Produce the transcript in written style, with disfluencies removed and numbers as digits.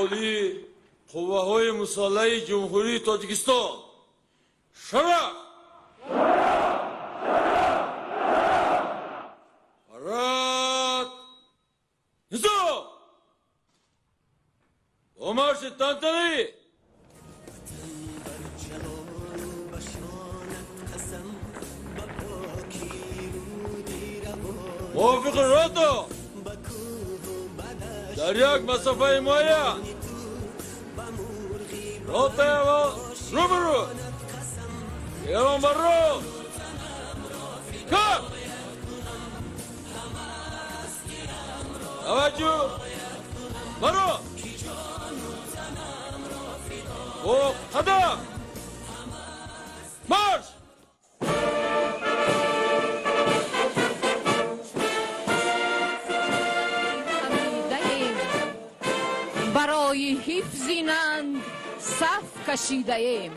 عالی قوه‌های مسلح جمهوری تاجیکستان شرق حرات نظام با مارش تانتنی موافق رادو در یک مسافه معین روتا روبرو یوان برو کار توجه برو و قدم مارش برای حفظ ننگ صف کشیده ایم.